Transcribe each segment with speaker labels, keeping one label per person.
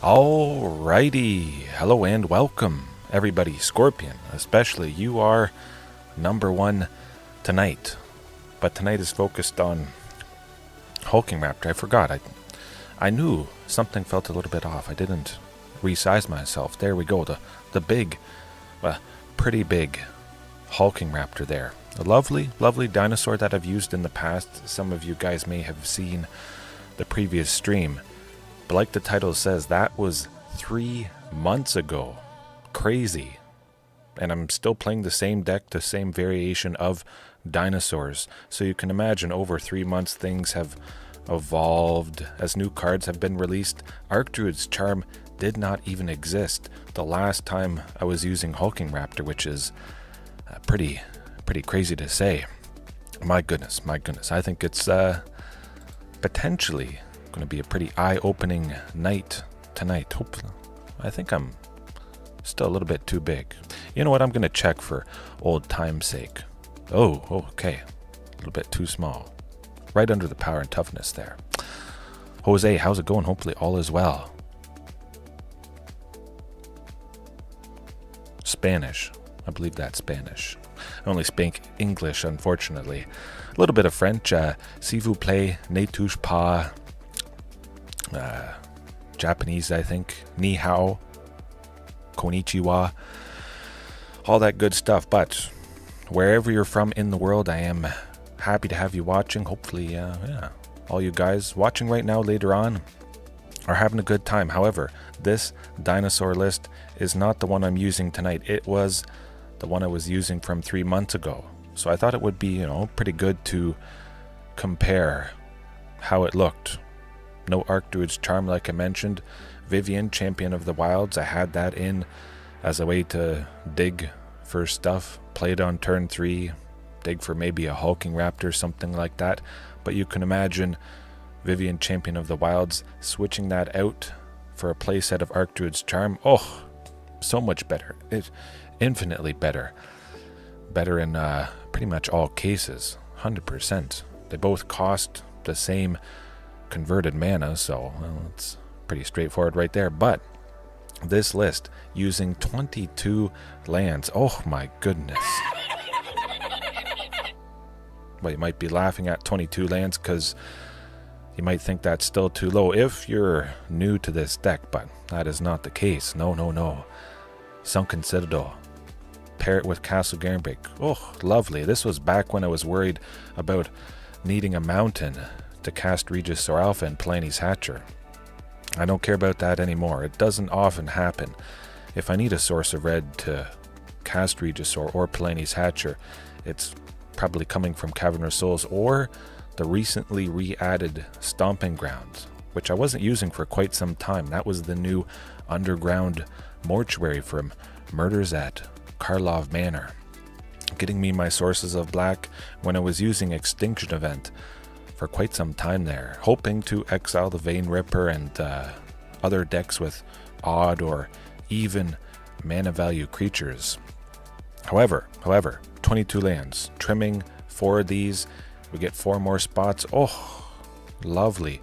Speaker 1: Alrighty, hello and welcome everybody. Scorpion, especially, you are number one tonight. But tonight is focused on Hulking Raptor. I forgot, I knew something felt a little bit off. I didn't resize myself. There we go, the big, pretty big Hulking Raptor there. A lovely dinosaur that I've used in the past. Some of you guys may have seen the previous stream. But like the title says, that was 3 months ago. Crazy. And I'm still playing the same deck, the same variation of dinosaurs. So you can imagine over 3 months things have evolved as new cards have been released. Archdruid's charm did not even exist the last time I was using Hulking Raptor, which is pretty crazy to say. My goodness. I think it's potentially going to be a pretty eye-opening night tonight. Hopefully. I think I'm still a little bit too big. You know what? I'm going to check for old time's sake. Oh, okay. A little bit too small. Right under the power and toughness there. Jose, how's it going? Hopefully all is well. Spanish. I believe that's Spanish. I only speak English, unfortunately. A little bit of French. S'il vous plaît, ne touche pas. Japanese, I think. Ni hao. Konnichiwa. All that good stuff. But wherever you're from in the world, I am happy to have you watching. Hopefully, all you guys watching right now later on are having a good time. However, this dinosaur list is not the one I'm using tonight. It was the one I was using from 3 months ago. So I thought it would be, pretty good to compare how it looked. No Archdruid's charm, like I mentioned. Vivian, Champion of the Wilds, I had that in as a way to dig for stuff. Played on turn 3, dig for maybe a Hulking Raptor, something like that. But you can imagine Vivian, Champion of the Wilds, switching that out for a playset of Archdruid's charm. Oh, so much better. It's infinitely better. Better in pretty much all cases. 100%. They both cost the same converted mana, so it's pretty straightforward right there. But this list using 22 lands, oh my goodness. Well, you might be laughing at 22 lands because you might think that's still too low if you're new to this deck, but that is not the case. No. Sunken Citadel. Pair it with Castle Garenbrig. Oh, lovely. This was back when I was worried about needing a mountain to cast Regisaur Alpha and Palani's Hatcher. I don't care about that anymore. It doesn't often happen. If I need a source of red to cast Regisaur or Palani's Hatcher, it's probably coming from Cavern of Souls or the recently re-added Stomping Ground, which I wasn't using for quite some time. That was the new underground mortuary from Murders at Karlov Manor, getting me my sources of black when I was using Extinction Event for quite some time there, hoping to exile the Vein Ripper and other decks with odd or even mana value creatures. However, 22 lands, trimming 4 of these, we get 4 more spots. Oh, lovely.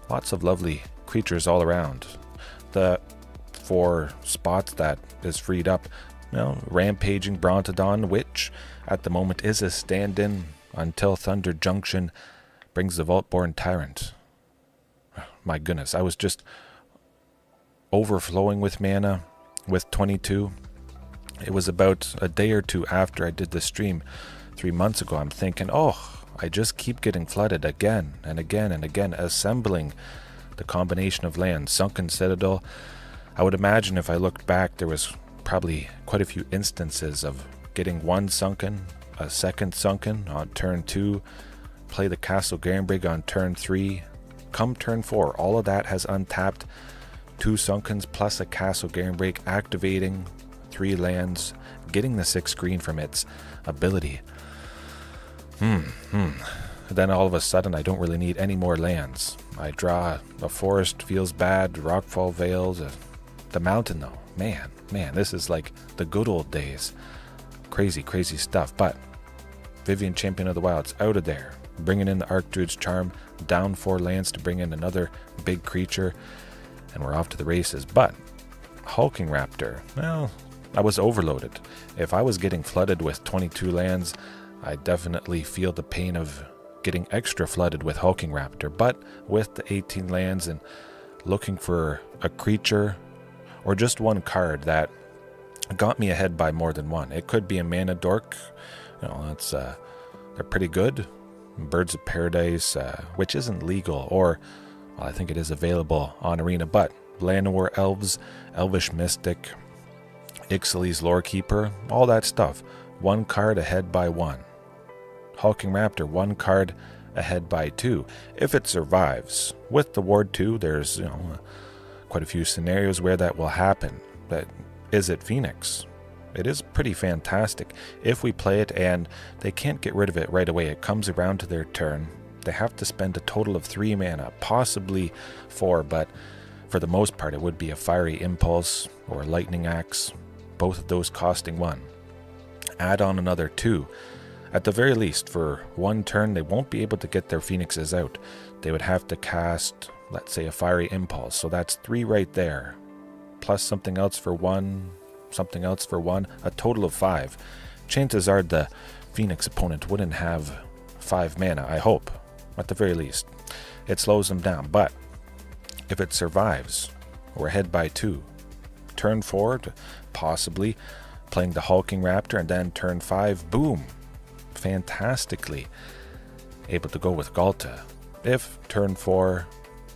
Speaker 1: Lots of lovely creatures all around. The 4 spots that is freed up, Rampaging Brontodon, which at the moment is a stand-in until Thunder Junction brings the Vaultborn Tyrant. My goodness, I was just overflowing with mana with 22. It was about a day or two after I did the stream 3 months ago. I'm thinking, I just keep getting flooded again and again and again, assembling the combination of lands. Sunken Citadel, I would imagine if I looked back, there was probably quite a few instances of getting one sunken, a second sunken on turn 2, play the Castle Garenbrig on turn 3, come turn 4, all of that has untapped, 2 sunkens plus a Castle Garenbrig, activating 3 lands, getting the 6 green from its ability. Then all of a sudden I don't really need any more lands. I draw a forest, feels bad, Rockfall Vales, the mountain though. Man, this is like the good old days. Crazy stuff. But Vivian, Champion of the Wilds, out of there. Bringing in the Archdruid's charm, down 4 lands to bring in another big creature. and we're off to the races. But Hulking Raptor, well, I was overloaded. If I was getting flooded with 22 lands, I definitely feel the pain of getting extra flooded with Hulking Raptor. But with the 18 lands and looking for a creature or just one card that got me ahead by more than one. It could be a mana dork. That's they're pretty good. Birds of Paradise, which isn't legal, or well, I think it is available on Arena, but Llanowar Elves, Elvish Mystic, Ixaly's Lorekeeper, all that stuff. One card ahead by one. Hulking Raptor, one card ahead by two. If it survives. With the Ward 2, there's quite a few scenarios where that will happen. But Izzet Phoenix, it is pretty fantastic. If we play it and they can't get rid of it right away, it comes around to their turn. They have to spend a total of 3 mana, possibly 4, but for the most part it would be a Fiery Impulse or a Lightning Axe, both of those costing 1. Add on another 2. At the very least, for 1 turn, they won't be able to get their Phoenixes out. They would have to cast, let's say, a Fiery Impulse, so that's 3 right there. Plus something else for 1, something else for 1, a total of 5. Chances are the Phoenix opponent wouldn't have 5 mana, I hope, at the very least. It slows them down, but if it survives, we're ahead by 2. Turn 4, possibly playing the Hulking Raptor, and then turn 5, boom, fantastically able to go with Ghalta. If turn 4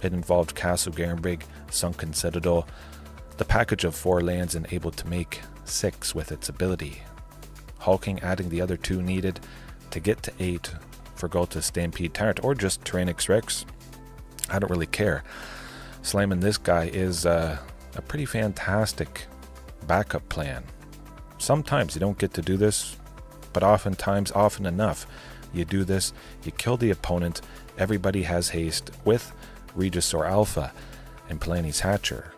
Speaker 1: it involved Castle Garenbrig, Sunken Citadel, the package of 4 lands and able to make 6 with its ability. Hulking adding the other 2 needed to get to 8 for Ghalta's Stampede Tyrant, or just Tyrannix Rex. I don't really care. Slamming this guy is a pretty fantastic backup plan. Sometimes you don't get to do this, but oftentimes, often enough, you do this, you kill the opponent, everybody has haste with Regisaur Alpha and Palani's Hatcher.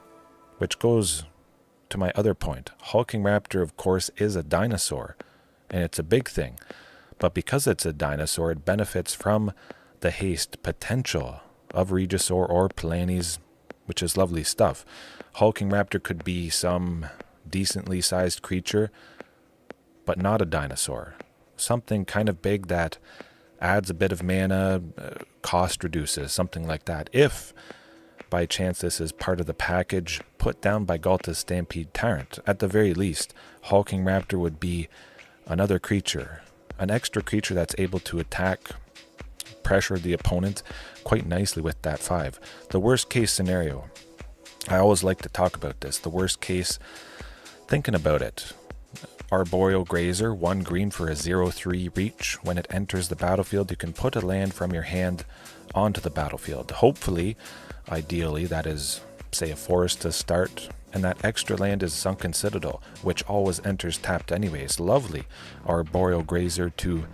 Speaker 1: Which goes to my other point. Hulking Raptor, of course, is a dinosaur, and it's a big thing. But because it's a dinosaur, it benefits from the haste potential of Regisaur or Palani's, which is lovely stuff. Hulking Raptor could be some decently sized creature, but not a dinosaur. Something kind of big that adds a bit of mana, cost reduces, something like that. If by chance this is part of the package put down by Ghalta's Stampede Tyrant, at the very least, Hulking Raptor would be another creature, an extra creature that's able to attack, pressure the opponent quite nicely with that 5. The worst case scenario, I always like to talk about this, the worst case, thinking about it, Arboreal Grazer, 1 green for a 0/3 reach. When it enters the battlefield, you can put a land from your hand onto the battlefield. Hopefully, ideally, that is, say, a forest to start, and that extra land is Sunken Citadel, which always enters tapped anyways. Lovely Arboreal Grazer to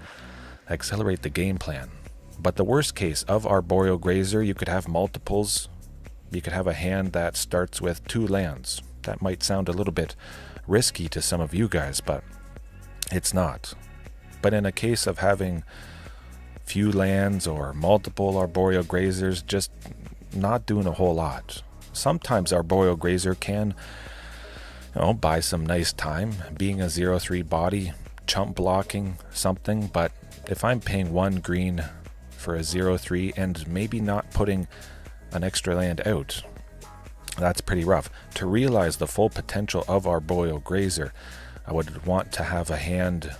Speaker 1: accelerate the game plan. But the worst case of Arboreal Grazer, you could have multiples. You could have a hand that starts with 2 lands. That might sound a little bit risky to some of you guys, but it's not. But in a case of having few lands or multiple Arboreal Grazers, just not doing a whole lot. Sometimes Arboreal Grazer can, buy some nice time, being a 0/3 body, chump blocking something, but if I'm paying 1 green for a 0/3 and maybe not putting an extra land out, that's pretty rough. To realize the full potential of Arboreal Grazer, I would want to have a hand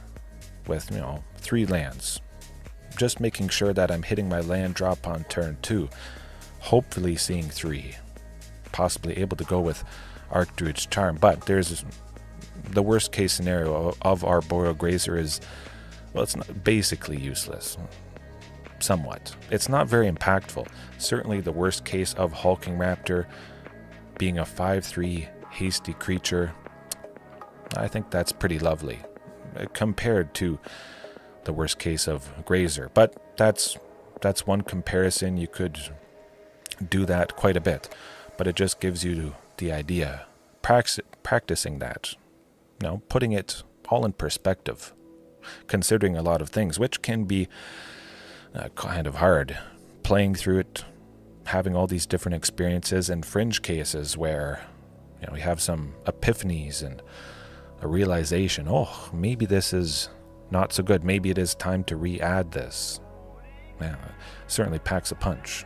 Speaker 1: with, 3 lands. Just making sure that I'm hitting my land drop on turn 2. Hopefully seeing 3. Possibly able to go with Archdruid's Charm. But there's the worst case scenario of Arboreal Grazer is, well, it's not, basically useless. Somewhat. It's not very impactful. Certainly the worst case of Hulking Raptor being a 5/3 hasty creature, I think that's pretty lovely compared to the worst case of Grazer. But that's one comparison. You could do that quite a bit, but it just gives you the idea. Practicing that, putting it all in perspective, considering a lot of things, which can be kind of hard. Playing through it, having all these different experiences and fringe cases where, we have some epiphanies and a realization, oh, maybe this is not so good. Maybe it is time to re-add this. Yeah, certainly packs a punch.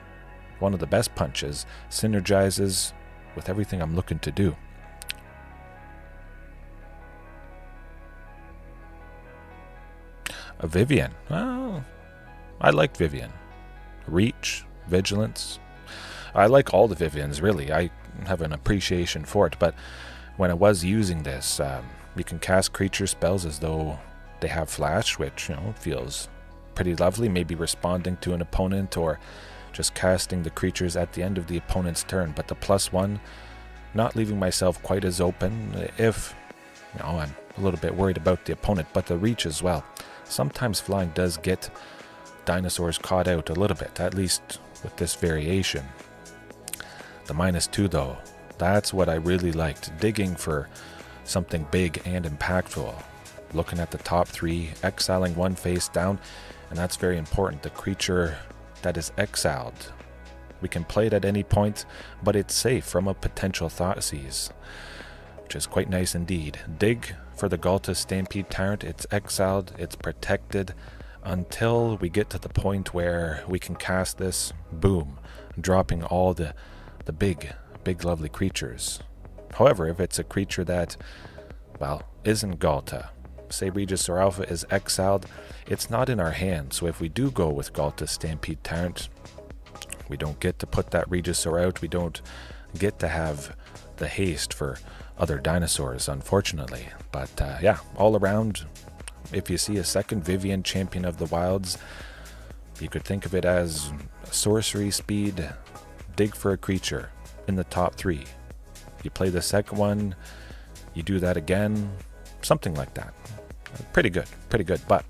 Speaker 1: One of the best punches, synergizes with everything I'm looking to do. A Vivian. Well, I like Vivian. Reach, Vigilance. I like all the Vivians, really. I have an appreciation for it, but when I was using this, you can cast creature spells as though they have flash, which, feels pretty lovely. Maybe responding to an opponent or just casting the creatures at the end of the opponent's turn. But the +1, not leaving myself quite as open if, I'm a little bit worried about the opponent, but the reach as well. Sometimes flying does get dinosaurs caught out a little bit, at least with this variation. The -2 though, that's what I really liked, digging for something big and impactful. Looking at the top 3, exiling one face down, and that's very important. The creature that is exiled, we can play it at any point, but it's safe from a potential Thoughtseize, which is quite nice indeed. Dig for the Ghalta Stampede Tyrant. It's exiled, it's protected until we get to the point where we can cast this, boom, dropping all the big lovely creatures. However, if it's a creature that, isn't Ghalta, say Regisaur Alpha is exiled, it's not in our hands. So if we do go with Ghalta Stampede Tyrant, we don't get to put that Regisaur out. We don't get to have the haste for other dinosaurs, unfortunately. But all around, if you see a second Vivian Champion of the Wilds, you could think of it as sorcery speed, dig for a creature in the top 3. You play the second one, you do that again, something like that. Pretty good, but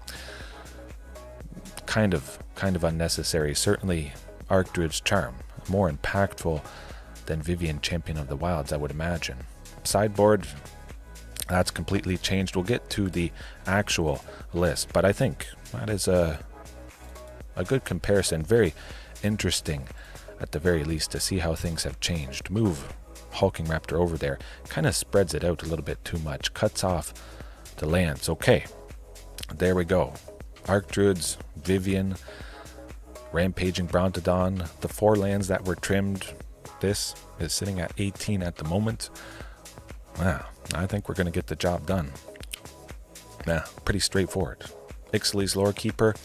Speaker 1: kind of unnecessary. Certainly Archdruid's Charm, more impactful than Vivian Champion of the Wilds, I would imagine. Sideboard, that's completely changed. We'll get to the actual list, but I think that is a good comparison. Very interesting, at the very least, to see how things have changed. Move Hulking Raptor over there, kind of spreads it out a little bit too much, cuts off the lands. Okay, there we go. Archdruids, Vivian, Rampaging Brontodon, the 4 lands that were trimmed. This is sitting at 18 at the moment. I think we're going to get the job done. Pretty straightforward. Ixaly's Lorekeeper.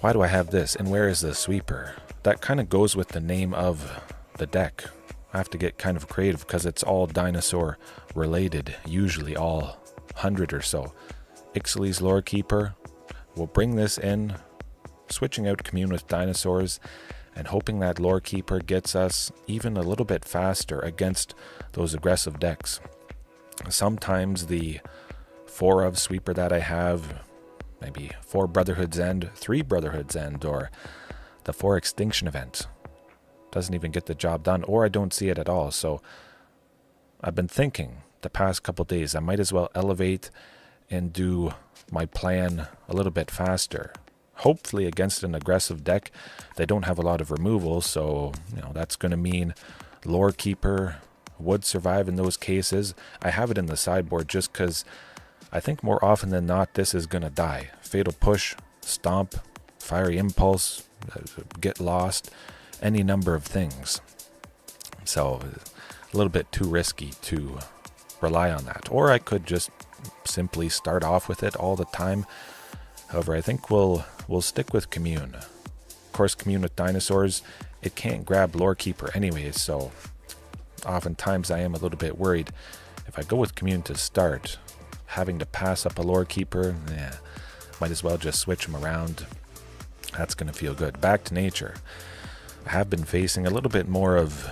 Speaker 1: Why do I have this? And where is the Sweeper? That kind of goes with the name of the deck. I have to get kind of creative because it's all dinosaur related, usually all 100 or so. Ixaly's Lorekeeper. We'll bring this in, switching out Commune with Dinosaurs, and hoping that Lorekeeper gets us even a little bit faster against those aggressive decks. Sometimes the 4 of Sweeper that I have, maybe 4 Brotherhood's End, 3 Brotherhood's End, or the 4 Extinction Event, doesn't even get the job done, or I don't see it at all. So I've been thinking the past couple days I might as well elevate and do my plan a little bit faster. Hopefully against an aggressive deck, they don't have a lot of removal, so that's going to mean Lorekeeper would survive in those cases. I have it in the sideboard just because I think more often than not this is going to die. Fatal Push, Stomp, Fiery Impulse, get lost, any number of things. So a little bit too risky to rely on that. Or I could just simply start off with it all the time. However, I think we'll stick with Commune. Of course, Commune with Dinosaurs, it can't grab Lorekeeper anyways, so oftentimes I am a little bit worried. If I go with Commune to start, having to pass up a Lorekeeper, might as well just switch them around. That's going to feel good. Back to nature. I have been facing a little bit more of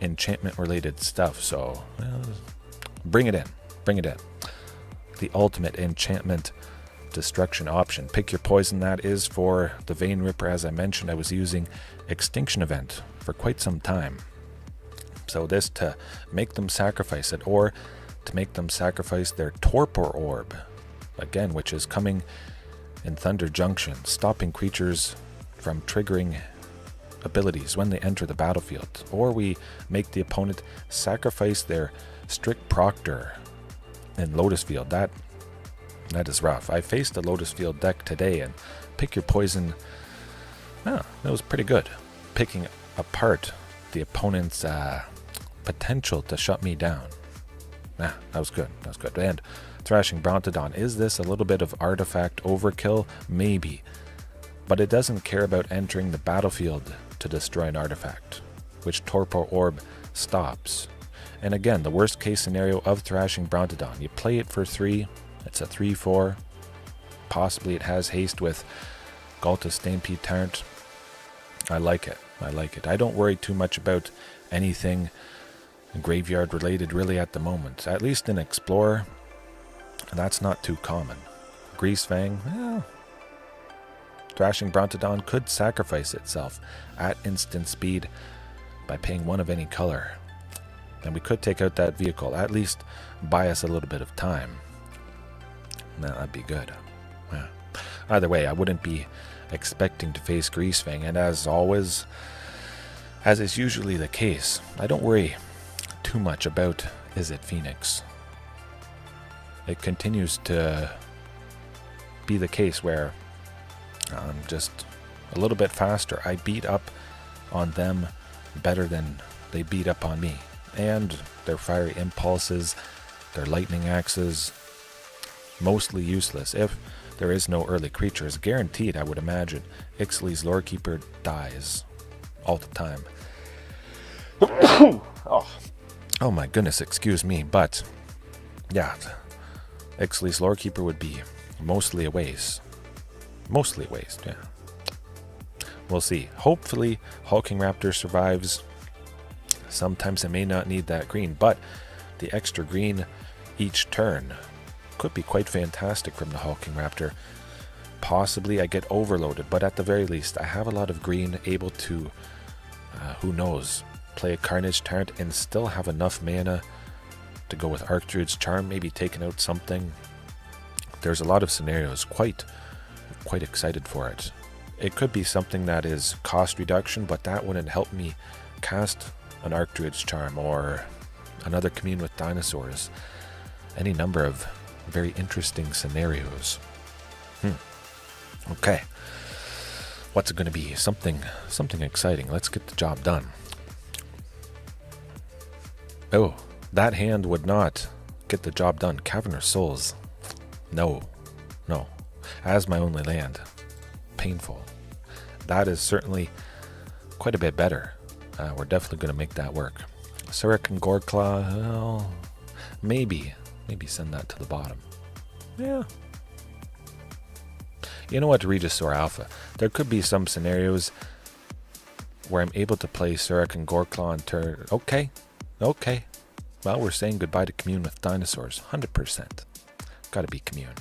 Speaker 1: enchantment-related stuff, so bring it in. Bring it in. The ultimate enchantment destruction option. Pick your poison. That is for the Vein Ripper. As I mentioned, I was using Extinction Event for quite some time. So this to make them sacrifice it, or to make them sacrifice their Torpor Orb, again, which is coming in Thunder Junction, stopping creatures from triggering abilities when they enter the battlefield, or we make the opponent sacrifice their Strict Proctor in Lotus Field. That is rough. I faced a Lotus Field deck today, and Pick Your Poison, that was pretty good. Picking apart the opponent's potential to shut me down. That was good. That was good. And Thrashing Brontodon, is this a little bit of artifact overkill? Maybe. But it doesn't care about entering the battlefield to destroy an artifact, which Torpor Orb stops. And again, the worst case scenario of Thrashing Brontodon. You play it for 3, it's a 3/4. Possibly it has haste with Ghalta Stampede Tyrant. I like it. I like it. I don't worry too much about anything graveyard related really at the moment. At least in Explorer, that's not too common. Greasefang, Thrashing Brontodon could sacrifice itself at instant speed by paying 1 of any color. And we could take out that vehicle, at least buy us a little bit of time. That'd be good. Yeah. Either way, I wouldn't be expecting to face Greasefang, and as always, as is usually the case, I don't worry too much about Izzet Phoenix. It continues to be the case where I'm just a little bit faster. I beat up on them better than they beat up on me. And their fiery impulses, their lightning axes, mostly useless. If there is no early creatures, guaranteed, I would imagine, Ixaly's Lorekeeper dies all the time. Oh my goodness, excuse me, but yeah, Ixaly's Lorekeeper would be mostly a waste. Mostly a waste, yeah. We'll see. Hopefully, Hulking Raptor survives. Sometimes I may not need that green, but the extra green each turn could be quite fantastic from the Hulking Raptor. Possibly I get overloaded, but at the very least, I have a lot of green able to, who knows, play a Carnage Tyrant and still have enough mana to go with Archdruid's Charm, maybe taking out something. There's a lot of scenarios, quite excited for it. It could be something that is cost reduction, but that wouldn't help me cast an Archdruid's Charm or another Commune with Dinosaurs. Any number of very interesting scenarios. Okay. What's it going to be? Something exciting. Let's get the job done. Oh, that hand would not get the job done. Cavern of Souls. No. As my only land. Painful. That is certainly quite a bit better. We're definitely going to make that work. Surek and Goreclaw, well, maybe send that to the bottom. Yeah. You know what, Regisaur Alpha? There could be some scenarios where I'm able to play Surek and Goreclaw on turn. Okay. Well, we're saying goodbye to Commune with Dinosaurs. 100%. Gotta be Commune.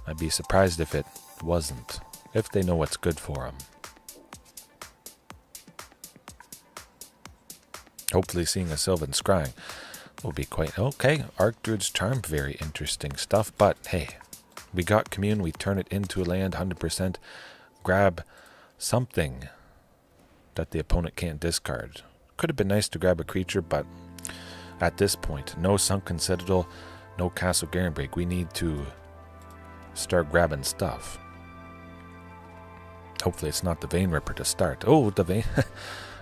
Speaker 1: I'd be surprised if it wasn't. If they know what's good for them. Hopefully seeing a Sylvan Scrying will be quite okay. Archdruid's Charm, very interesting stuff. But hey, we got Commune, we turn it into a land 100%. Grab something that the opponent can't discard. Could have been nice to grab a creature, but at this point, no Sunken Citadel, no Castle Garenbrig. We need to start grabbing stuff. Hopefully it's not the Vein Ripper to start. Oh, the Vein...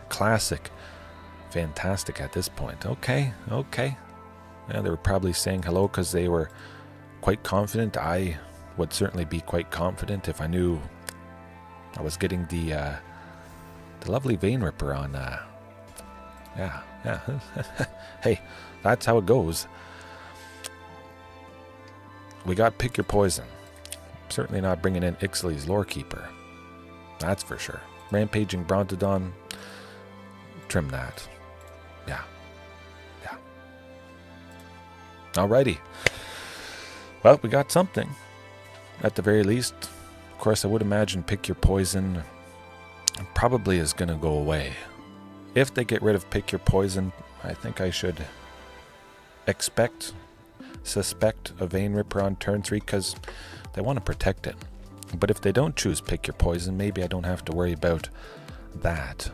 Speaker 1: Classic. Fantastic at this point. Okay. Yeah, they were probably saying hello because they were quite confident. I would certainly be quite confident if I knew I was getting the lovely Vein Ripper on. Yeah. Hey, that's how it goes. We got Pick Your Poison. Certainly not bringing in Ixaly's Lorekeeper. That's for sure. Rampaging Brontodon. Trim that. Yeah. Alrighty. Well, we got something. At the very least. Of course, I would imagine Pick Your Poison probably is going to go away. If they get rid of Pick Your Poison, I think I should suspect a Vein Ripper on turn 3 because they want to protect it. But if they don't choose pick your poison, maybe I don't have to worry about that.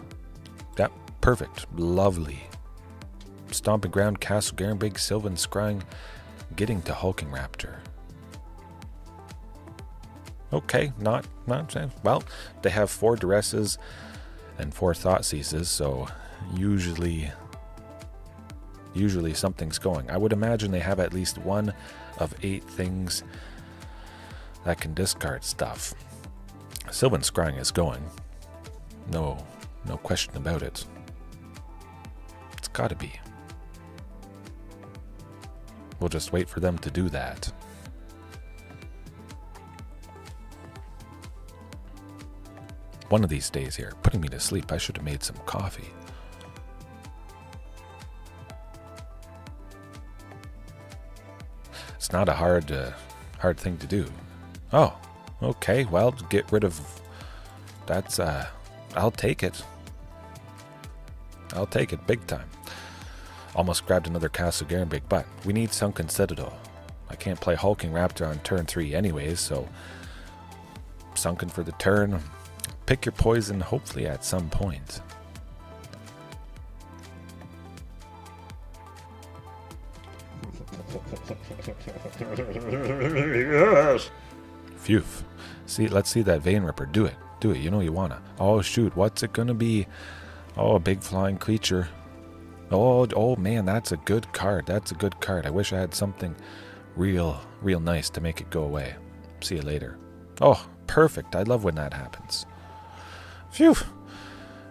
Speaker 1: Yep, perfect. Lovely. Stomping Ground, Castle Garenbrig, Sylvan Scrying, getting to Hulking Raptor. Okay, not well, they have 4 Duresses and 4 Thought Seizes, so usually something's going. I would imagine they have at least 1 of 8 things that can discard stuff. Sylvan Scrying is going. No question about it. It's gotta be. We'll just wait for them to do that. One of these days here, putting me to sleep. I should have made some coffee. It's not a hard thing to do. Oh, okay. Well, get rid of. That's. I'll take it. I'll take it big time. Almost grabbed another Castle Garenbrig, but we need Sunken Citadel. I can't play Hulking Raptor on turn 3 anyways, so Sunken for the turn. Pick your poison, hopefully at some point.
Speaker 2: Yes.
Speaker 1: Phew. See, let's see that Vein Ripper. Do it. Do it. You know you wanna. Oh shoot, what's it gonna be? Oh, a big flying creature. Oh man, that's a good card. That's a good card. I wish I had something real nice to make it go away. See you later. Oh, perfect. I love when that happens. Phew.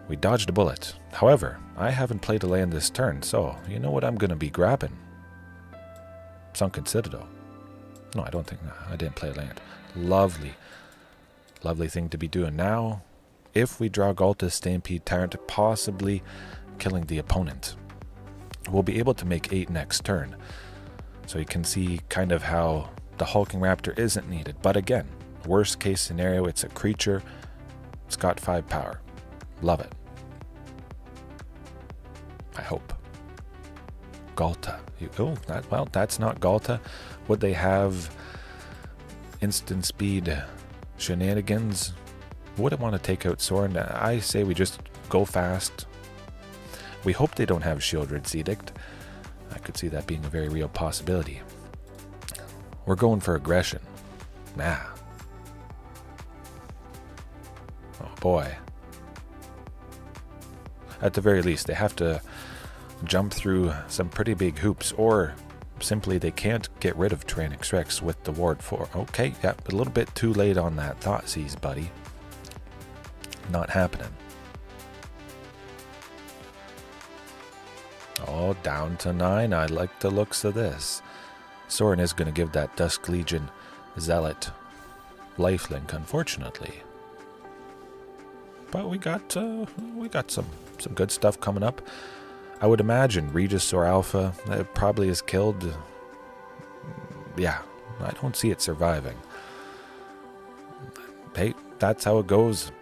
Speaker 1: We dodged a bullet. However, I haven't played a land this turn, so you know what I'm going to be grabbing? Sunken Citadel. No, I don't think. No, I didn't play a land. Lovely. Lovely thing to be doing now. If we draw Ghalta, Stampede Tyrant, possibly killing the opponent, we'll be able to make 8 next turn. So you can see kind of how the Hulking Raptor isn't needed. But again, worst case scenario, it's a creature. It's got 5 power. Love it. I hope. Ghalta. Well, that's not Ghalta. Would they have instant speed shenanigans? Wouldn't want to take out Sorin. I say we just go fast. We hope they don't have Shieldred's Edict. I could see that being a very real possibility. We're going for aggression. Nah. Oh boy. At the very least, they have to jump through some pretty big hoops, or simply they can't get rid of Tyrannix Rex with the Ward 4. Okay, yeah, a little bit too late on that Thought Seize, buddy. Not happening. Oh, down to 9. I like the looks of this. Sorin is going to give that Dusk Legion Zealot lifelink, unfortunately. But we got some good stuff coming up. I would imagine Regisaur Alpha probably is killed. Yeah, I don't see it surviving. Hey, that's how it goes.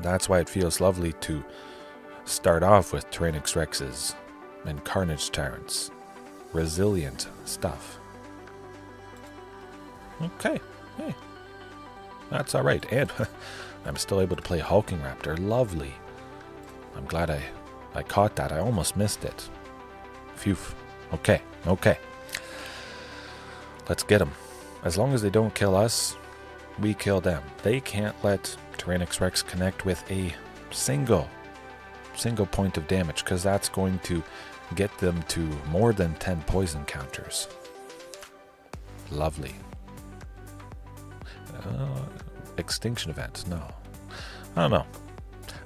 Speaker 1: That's why it feels lovely to start off with Tyrannix Rexes and Carnage Tyrants. Resilient stuff. Okay, hey, that's alright. And I'm still able to play Hulking Raptor. Lovely. I'm glad I caught that. I almost missed it. Phew. Okay. Let's get them. As long as they don't kill us, we kill them. They can't let Tyrannix Rex connect with a single point of damage, because that's going to get them to more than 10 poison counters. Lovely. Extinction event. No. I don't know.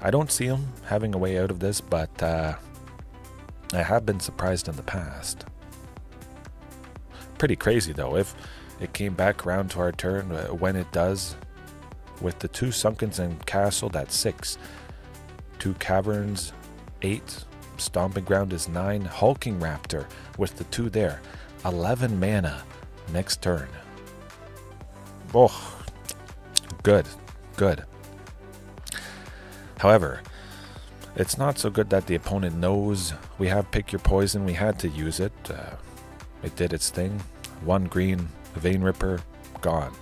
Speaker 1: I don't see them having a way out of this, but I have been surprised in the past. Pretty crazy, though, if it came back around to our turn when it does. With the 2 Sunkens and Castle, that's 6. 2 Caverns, 8. Stomping Ground is 9. Hulking Raptor with the 2 there. 11 mana next turn. Oh, good. However, it's not so good that the opponent knows we have Pick Your Poison. We had to use it. It did its thing. 1 green, Vein Ripper, gone.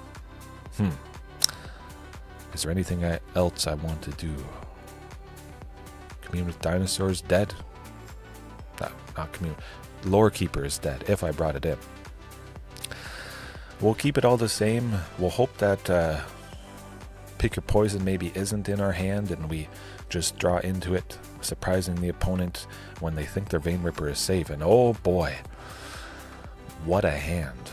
Speaker 1: Is there anything else I want to do? Commune with Dinosaurs dead? No, not Commune. Lore Keeper is dead, if I brought it in. We'll keep it all the same. We'll hope that Pick Your Poison maybe isn't in our hand and we just draw into it, surprising the opponent when they think their Vein Ripper is safe. And oh boy, what a hand.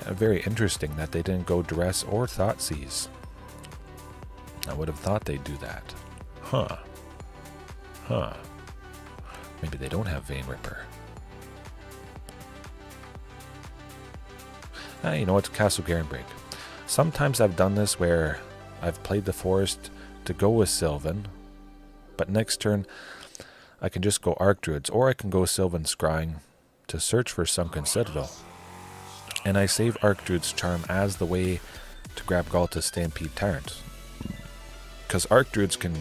Speaker 1: Very interesting that they didn't go Duress or Thoughtseize. I would have thought they'd do that. Huh. Maybe they don't have Vein Ripper. You know what? Castle Garenbrig. Sometimes I've done this where I've played the forest to go with Sylvan, but next turn I can just go Archdruids, or I can go Sylvan Scrying to search for Sunken Citadel. And I save Archdruid's Charm as the way to grab Ghalta's Stampede Tyrant. Because Archdruids can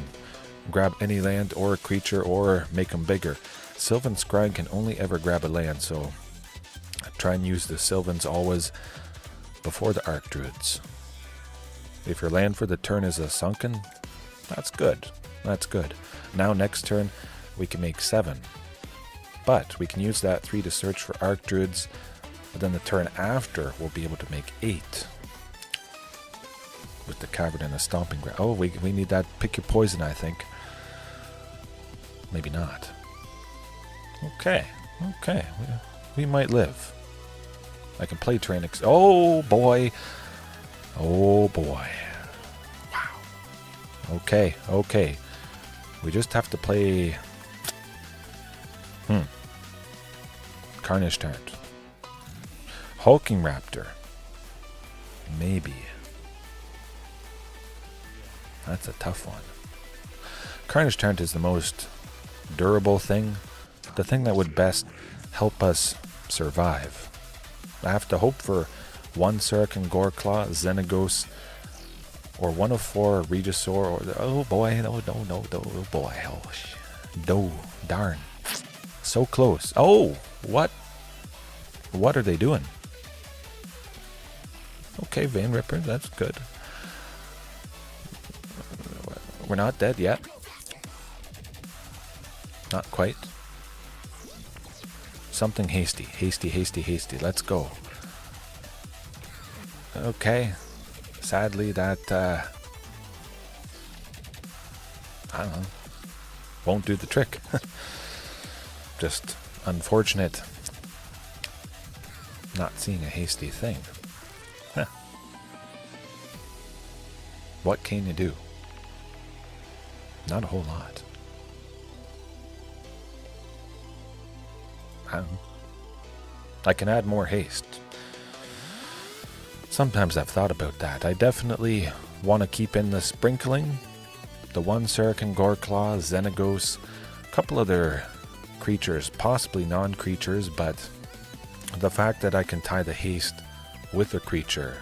Speaker 1: grab any land or a creature or make them bigger. Sylvan Scrying can only ever grab a land, so I try and use the Sylvans always before the Archdruids. If your land for the turn is a Sunken, that's good. That's good. Now next turn we can make 7. But we can use that 3 to search for Archdruids, but then the turn after we'll be able to make 8. With the Cavern and the Stomping Ground. Oh, we need that Pick Your Poison, I think. Maybe not. Okay. We might live. I can play Tyranic. Oh boy. Wow. Okay. We just have to play Carnage Tyrant. Hulking Raptor. Maybe. That's a tough one. Carnage Tyrant is the most durable thing. The thing that would best help us survive. I have to hope for 1 Surican Goreclaw, Xenagos, or 1 of 4 Regisaur, or oh boy, no, oh boy, darn. So close. Oh, what are they doing? Okay, Vein Ripper, that's good. We're not dead yet. Not quite. Something hasty. Let's go. Okay. Sadly, that, I don't know, won't do the trick. Just unfortunate not seeing a hasty thing. Huh. What can you do? Not a whole lot. I can add more haste. Sometimes I've thought about that. I definitely want to keep in the sprinkling. The 1 Surican Goreclaw, Xenagos, a couple other creatures, possibly non-creatures, but the fact that I can tie the haste with a creature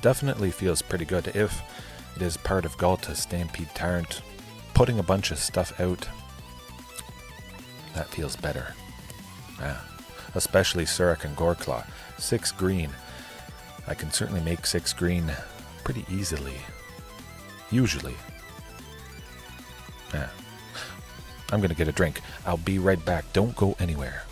Speaker 1: definitely feels pretty good if it is part of Ghalta's Stampede Tyrant. Putting a bunch of stuff out, that feels better. Yeah. Especially Surican Goreclaw. 6 green. I can certainly make 6 green pretty easily. Usually. Yeah. I'm gonna get a drink. I'll be right back. Don't go anywhere.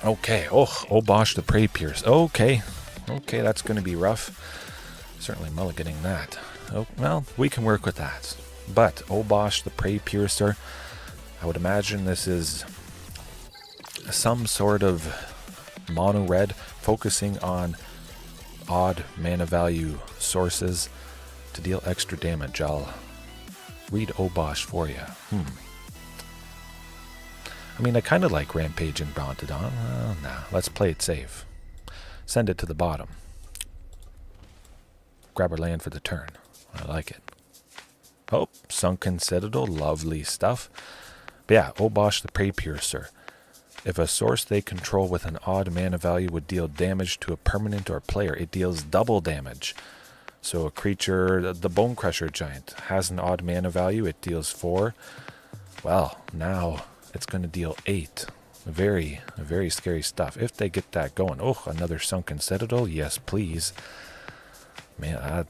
Speaker 1: Okay, Obosh the Prey Pierce. Okay, that's going to be rough. Certainly mulliganing that. Oh, well, we can work with that. But Obosh the Prey Piercer, I would imagine this is some sort of mono red, focusing on odd mana value sources to deal extra damage. I'll read Obosh for you. I mean, I kind of like Rampaging Brontodon. Nah, let's play it safe. Send it to the bottom. Grab our land for the turn. I like it. Oh, Sunken Citadel, lovely stuff. But yeah, Obosh the Prey Piercer. If a source they control with an odd mana value would deal damage to a permanent or player, it deals double damage. So a creature, the Bone Crusher Giant, has an odd mana value, it deals 4. Well, now it's going to deal 8. Very scary stuff. If they get that going. Oh, another Sunken Citadel. Yes, please. Man,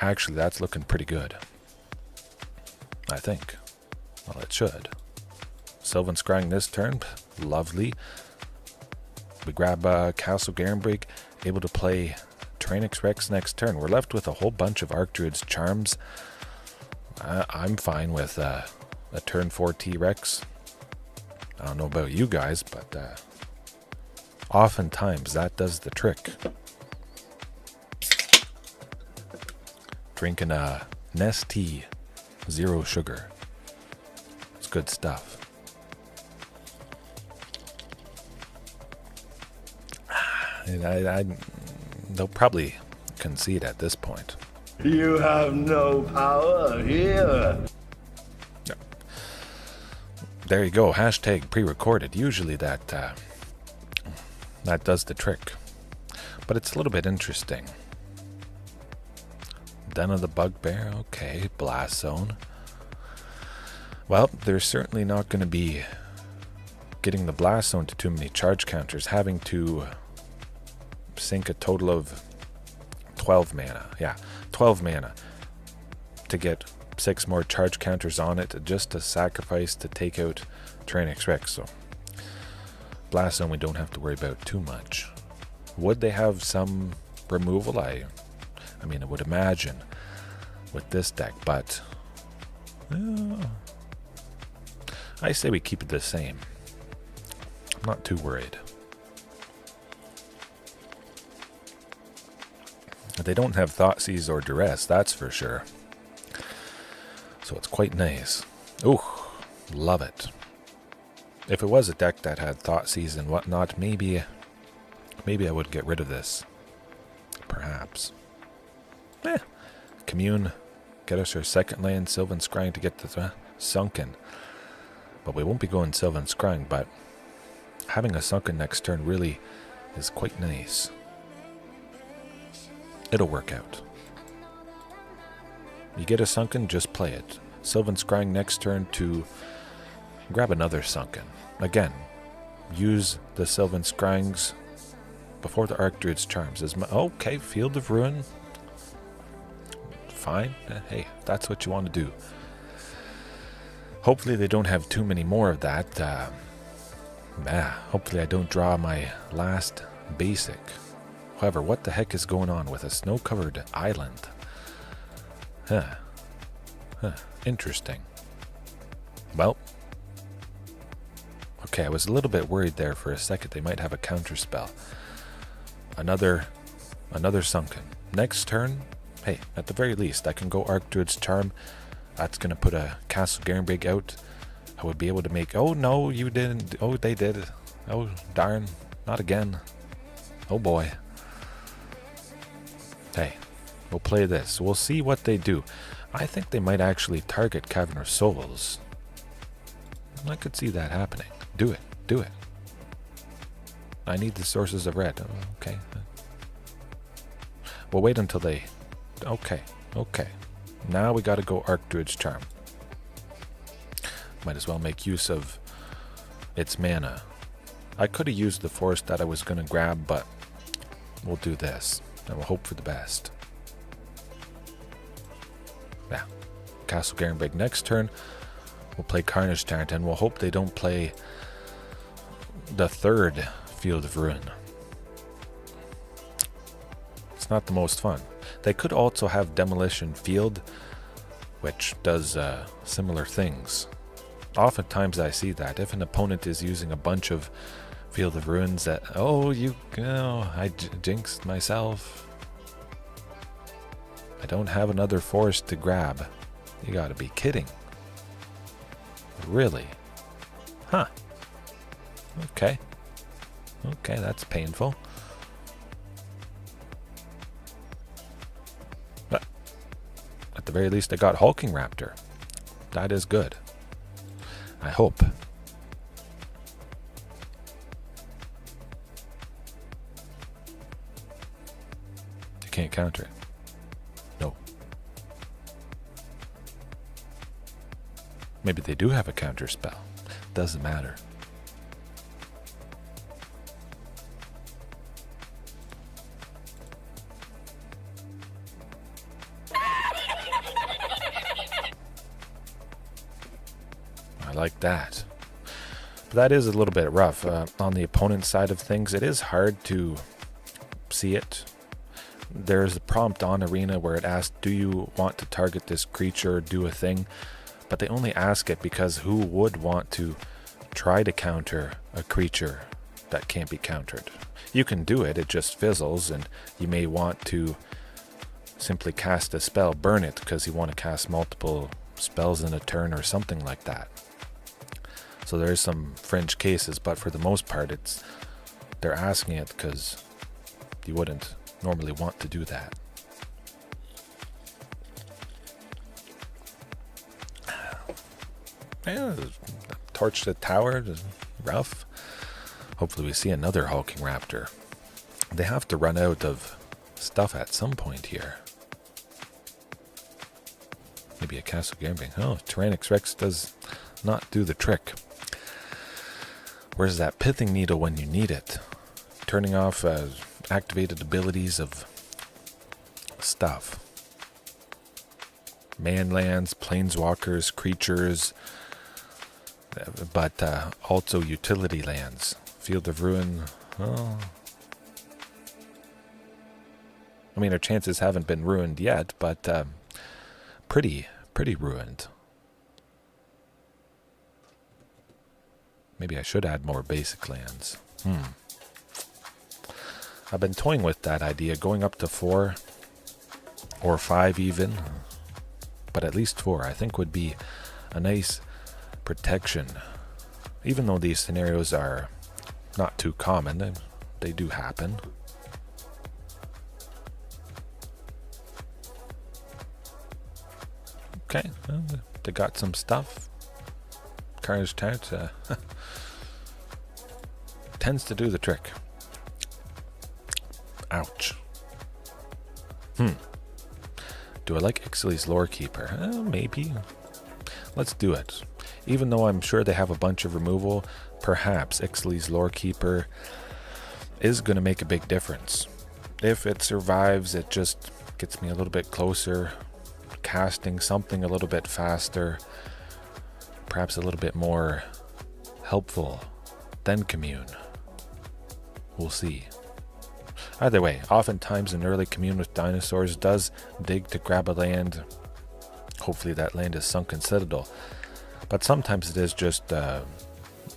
Speaker 1: actually, that's looking pretty good. I think. Well, it should. Sylvan Scrying this turn. Lovely. We grab Castle Garenbrig. Able to play Tyranic Rex next turn. We're left with a whole bunch of Archdruid's Charms. I'm fine with a turn 4 T-Rex. I don't know about you guys, but oftentimes that does the trick. Drinking a Nest tea, 0 sugar. It's good stuff. They'll probably concede at this point.
Speaker 2: You have no power here.
Speaker 1: There you go. Hashtag pre-recorded. Usually that does the trick. But it's a little bit interesting. Den of the Bugbear. Okay. Blast Zone. Well, they're certainly not going to be getting the Blast Zone to too many charge counters. Having to sink a total of 12 mana. Yeah, 12 mana to get 6 more charge counters on it just to sacrifice to take out Tyranic Rex. So Blast Zone we don't have to worry about too much. Would they have some removal? I mean, I would imagine with this deck, but I say we keep it the same. I'm not too worried. They don't have Thoughtseize or Duress, that's for sure. So it's quite nice. Ooh, love it. If it was a deck that had Thoughtseize and whatnot, maybe I would get rid of this. Perhaps. Commune, get us our second land, Sylvan Scrying to get the Sunken. But we won't be going Sylvan Scrying, but having a Sunken next turn really is quite nice. It'll work out. You get a Sunken, just play it. Sylvan Scrying next turn to grab another Sunken. Again, use the Sylvan Scryings before the Archdruid's Charms. Okay, Field of Ruin. Fine. Hey, that's what you want to do. Hopefully they don't have too many more of that. Hopefully I don't draw my last basic. However, what the heck is going on with a snow-covered island? Interesting. Well, okay, I was a little bit worried there for a second. They might have a counter spell. Another Sunken. Next turn, hey, at the very least, I can go Archdruid's Charm. That's going to put a Castle Garenbrig out. I would be able to make... Oh, no, you didn't. Oh, they did. Oh, darn. Not again. Oh, boy. Hey, we'll play this. We'll see what they do. I think they might actually target Cavern of Souls. I could see that happening. Do it. Do it. I need the sources of red. Okay. We'll wait until they... Okay. Okay. Now we gotta go Archdruid's Charm. Might as well make use of its mana. I could have used the forest that I was gonna grab, but we'll do this. And we'll hope for the best. Yeah. Castle Garenbrig next turn. We'll play Carnage Tyrant, and we'll hope they don't play the third Field of Ruin. It's not the most fun. They could also have Demolition Field, which does similar things. Oftentimes I see that. If an opponent is using a bunch of Field of Ruins that... Oh, I jinxed myself. I don't have another forest to grab. You gotta be kidding. Really? Huh. Okay. Okay, that's painful. But at the very least, I got Hulking Raptor. That is good. I hope. You can't counter it. No. Maybe they do have a counter spell. Doesn't matter. I like that. But that is a little bit rough. On the opponent's side of things, it is hard to see it. There's a prompt on Arena where it asks, do you want to target this creature or do a thing? But they only ask it because who would want to try to counter a creature that can't be countered? You can do it, it just fizzles, and you may want to simply cast a spell, burn it, because you want to cast multiple spells in a turn or something like that. So there's some fringe cases, but for the most part, they're asking it because you wouldn't normally want to do that. Yeah, torch the tower, rough. Hopefully we see another Hulking Raptor. They have to run out of stuff at some point here. Maybe a Castle Garenbrig. Oh, Tyrannix Rex does not do the trick. Where's that Pithing Needle when you need it? Turning off activated abilities of stuff. Manlands, planeswalkers, creatures, but also utility lands. Field of Ruin. Oh. I mean, our chances haven't been ruined yet, but pretty ruined. Maybe I should add more basic lands. I've been toying with that idea, going up to 4 or 5 even, but at least 4 I think would be a nice protection. Even though these scenarios are not too common, they do happen. Okay, well, they got some stuff. Carnage Tyrant tends to do the trick. Ouch. Do I like Ixaly's Lorekeeper? Maybe. Let's do it. Even though I'm sure they have a bunch of removal, perhaps Ixaly's Lorekeeper is going to make a big difference. If it survives, it just gets me a little bit closer, casting something a little bit faster, perhaps a little bit more helpful than Commune. We'll see. Either way, oftentimes an early Commune with Dinosaurs does dig to grab a land. Hopefully that land is Sunken Citadel. But sometimes it is just a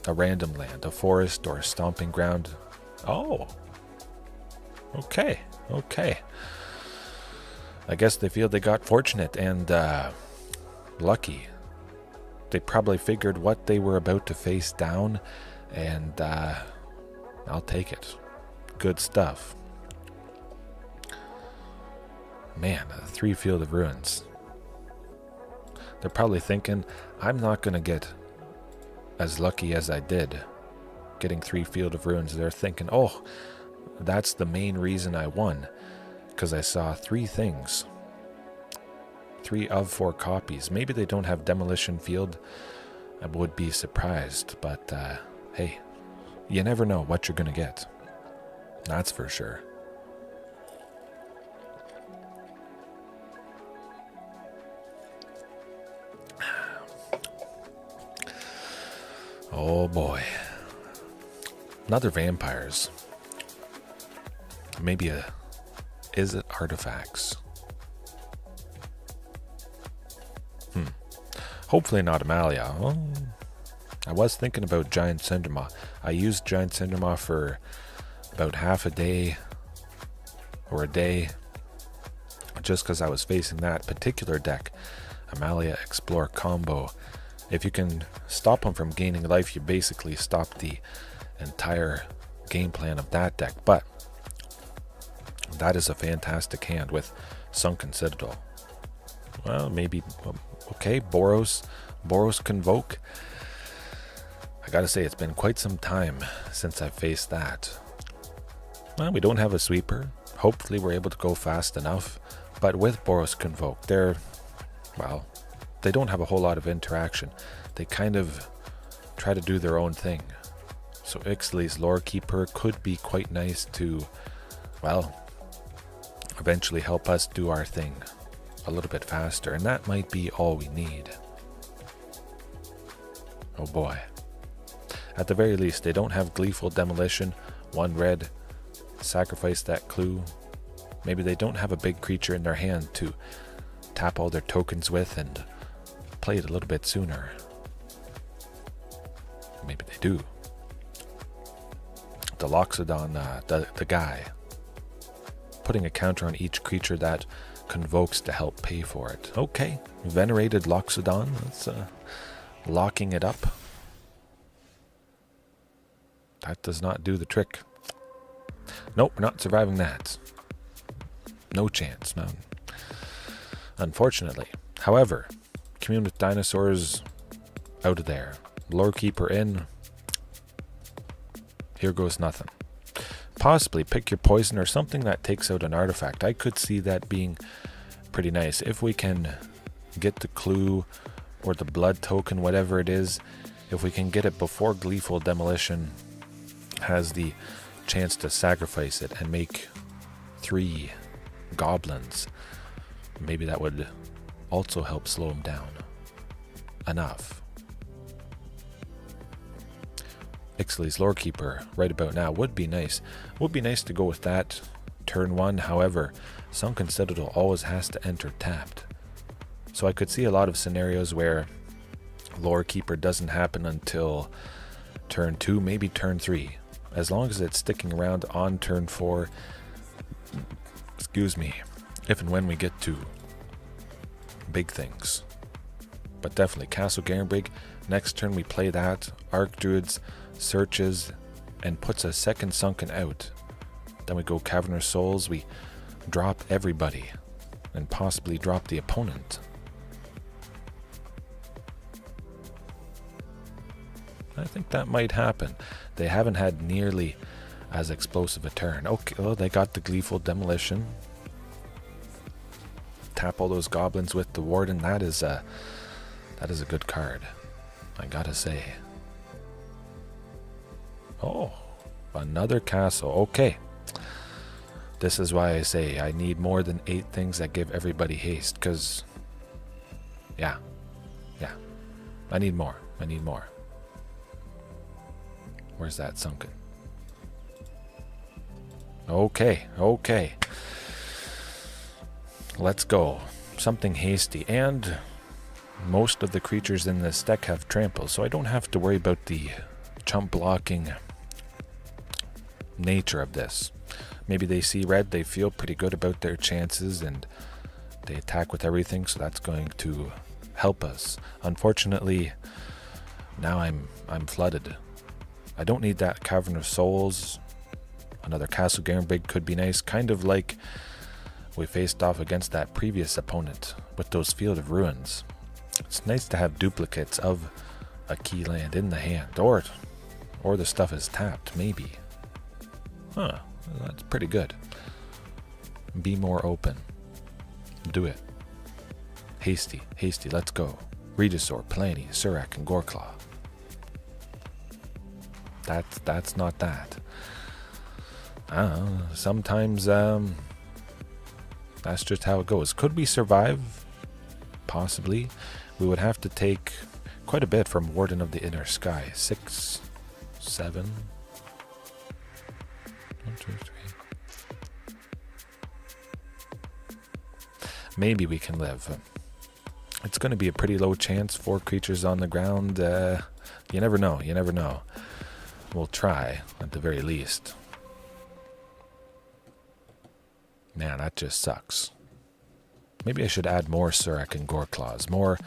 Speaker 1: random land, a forest or a Stomping Ground. Oh. Okay. I guess they feel they got fortunate and lucky. They probably figured what they were about to face down, and I'll take it. Good stuff. Man, 3 Field of Ruins. They're probably thinking, I'm not going to get as lucky as I did getting 3 Field of Ruins. They're thinking, oh, that's the main reason I won, because I saw 3 things. 3 of 4 copies. Maybe they don't have Demolition Field. I would be surprised, but hey, you never know what you're going to get. That's for sure. Oh boy. Another vampires. Maybe a Izzet artifacts. Hopefully not Amalia. Well, I was thinking about Giant Cindermaw. I used Giant Cindermaw for about half a day or a day just because I was facing that particular deck. Amalia Explore combo. If you can stop them from gaining life, you basically stop the entire game plan of that deck. But that is a fantastic hand with Sunken Citadel. Well, maybe, okay, Boros Convoke. I gotta say, it's been quite some time since I've faced that. Well, we don't have a sweeper. Hopefully we're able to go fast enough. But with Boros Convoke, they don't have a whole lot of interaction. They kind of try to do their own thing. So Ixtali's Lorekeeper could be quite nice to, well, eventually help us do our thing a little bit faster. And that might be all we need. Oh boy. At the very least, they don't have Gleeful Demolition. 1 red. Sacrifice that clue. Maybe they don't have a big creature in their hand to tap all their tokens with and play it a little bit sooner. Maybe they do. The Loxodon, the guy, putting a counter on each creature that convokes to help pay for it. Okay, Venerated Loxodon, that's locking it up. That does not do the trick. Nope, we're not surviving that. No chance, none. Unfortunately. However, Commune with Dinosaurs out of there. Lorekeeper in. Here goes nothing. Possibly pick your poison or something that takes out an artifact. I could see that being pretty nice. If we can get the clue or the blood token, whatever it is, if we can get it before Gleeful Demolition has the chance to sacrifice it and make 3 goblins, maybe that would also help slow him down enough. Ixtali's Lorekeeper right about now would be nice. Would be nice to go with that turn 1. However, Sunken Citadel always has to enter tapped. So I could see a lot of scenarios where Lorekeeper doesn't happen until turn 2, maybe turn 3. As long as it's sticking around on turn 4, excuse me, if and when we get to big things. But definitely Castle Garenbrig, next turn we play that, Archdruids, searches, and puts a second Sunken out. Then we go Cavern of Souls, we drop everybody, and possibly drop the opponent. I think that might happen. They haven't had nearly as explosive a turn. Okay, well, they got the Gleeful Demolition. Tap all those goblins with the Warden. That is a good card, I gotta say. Oh, another castle. Okay. This is why I say I need more than 8 things that give everybody haste, because, yeah, I need more. Where's that Sunken? Okay. Let's go. Something hasty. And most of the creatures in this deck have trample, so I don't have to worry about the chump blocking nature of this. Maybe they see red, they feel pretty good about their chances, and they attack with everything, so that's going to help us. Unfortunately, now I'm flooded. I don't need that Cavern of Souls. Another Castle Garenbrig could be nice, kind of like we faced off against that previous opponent with those Field of Ruins. It's nice to have duplicates of a key land in the hand, or the stuff is tapped, maybe. Huh, that's pretty good. Be more open. Do it. Hasty, let's go. Regisaur, Palani, Surak, and Goreclaw. That's not that. I don't know, sometimes that's just how it goes. Could we survive? Possibly. We would have to take quite a bit from Warden of the Inner Sky. 6, 7. 1, 2, 3. Maybe we can live. It's going to be a pretty low chance. 4 creatures on the ground. You never know. We'll try, at the very least. Man, that just sucks. Maybe I should add more Surak and Goreclaws. More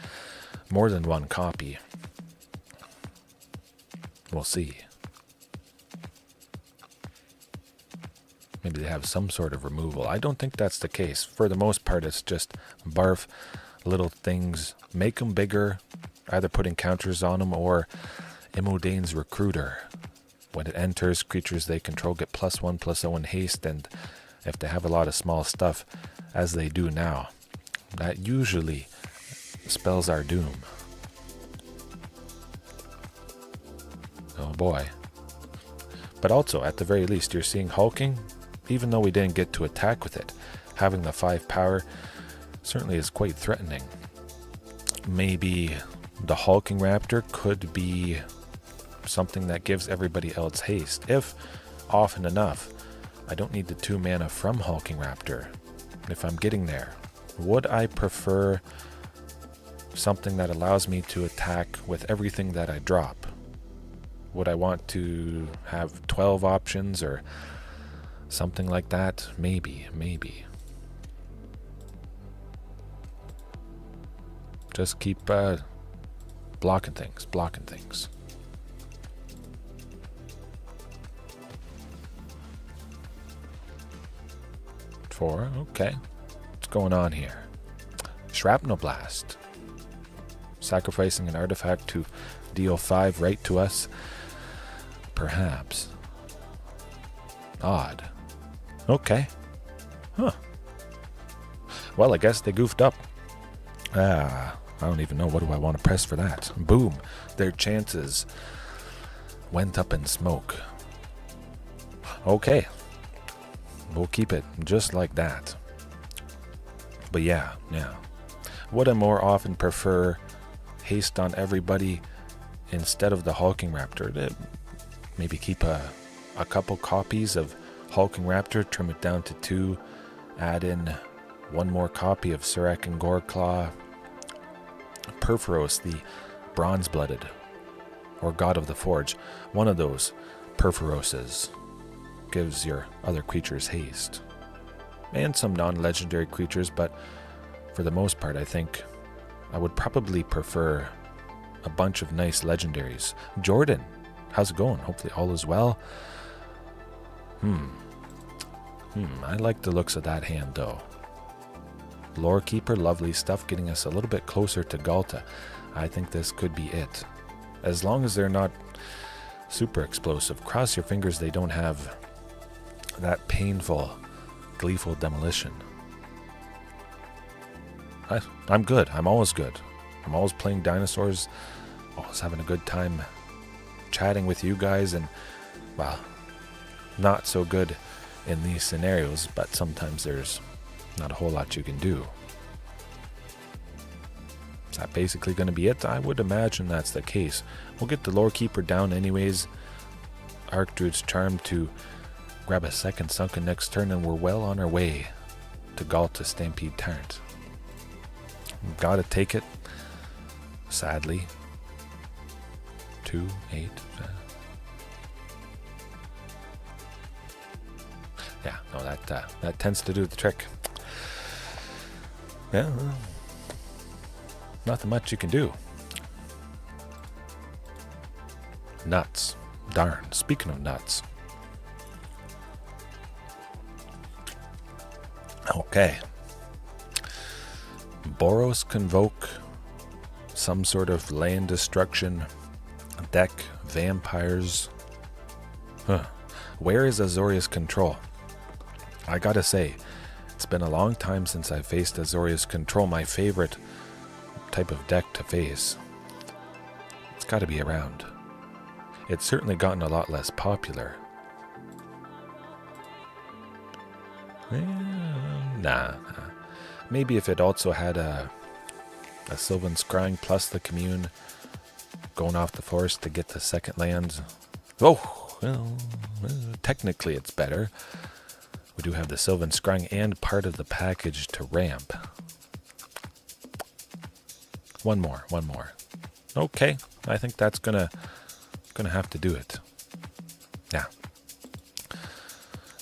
Speaker 1: than 1 copy. We'll see. Maybe they have some sort of removal. I don't think that's the case. For the most part, it's just barf, little things, make them bigger, either putting counters on them or Imodane's Recruiter. When it enters, creatures they control get +1/+0 in haste, and if they have a lot of small stuff, as they do now, that usually spells our doom. Oh boy. But also, at the very least, you're seeing Hulking, even though we didn't get to attack with it. Having the 5 power certainly is quite threatening. Maybe the Hulking Raptor could be something that gives everybody else haste. If, often enough, I don't need the 2 mana from Hulking Raptor. If I'm getting there, would I prefer something that allows me to attack with everything that I drop? Would I want to have 12 options or something like that? Maybe. Just keep blocking things. 4, okay. What's going on here? Shrapnel Blast. Sacrificing an artifact to deal 5 right to us. Perhaps. Odd. Okay. Huh. Well, I guess they goofed up. I don't even know. What do I want to press for that? Boom. Their chances went up in smoke. Okay. We'll keep it just like that. But yeah. Would I more often prefer haste on everybody instead of the Hulking Raptor? Maybe keep a couple copies of Hulking Raptor, trim it down to 2, add in 1 more copy of Surek and Goreclaw, Perforos, the Bronze-Blooded, or God of the Forge. One of those Perforoses gives your other creatures haste. And some non-legendary creatures, but for the most part, I think I would probably prefer a bunch of nice legendaries. Jordan, how's it going? Hopefully all is well. I like the looks of that hand, though. Lorekeeper, lovely stuff, getting us a little bit closer to Ghalta. I think this could be it. As long as they're not super explosive. Cross your fingers they don't have that painful, gleeful demolition. I'm good. I'm always good. I'm always playing Dinosaurs, always having a good time chatting with you guys, and, well, not so good in these scenarios, but sometimes there's not a whole lot you can do. Is that basically going to be it? I would imagine that's the case. We'll get the Lorekeeper down anyways. Archdruid's Charm to grab a second Sunken next turn, and we're well on our way to Ghalta Stampede Tyrant. Gotta take it, sadly. 2, 8. Yeah, no, that tends to do the trick. Yeah, well, nothing much you can do. Nuts. Darn. Speaking of nuts. Okay. Boros Convoke. Some sort of land destruction. Deck. Vampires. Where is Azorius Control? I gotta say, it's been a long time since I faced Azorius Control, my favorite type of deck to face. It's gotta be around. It's certainly gotten a lot less popular. Nah. Maybe if it also had a Sylvan Scrying plus the Commune going off the forest to get the second lands. Oh, well, technically it's better. We do have the Sylvan Scrying and part of the package to ramp. One more. Okay, I think that's gonna have to do it. Yeah.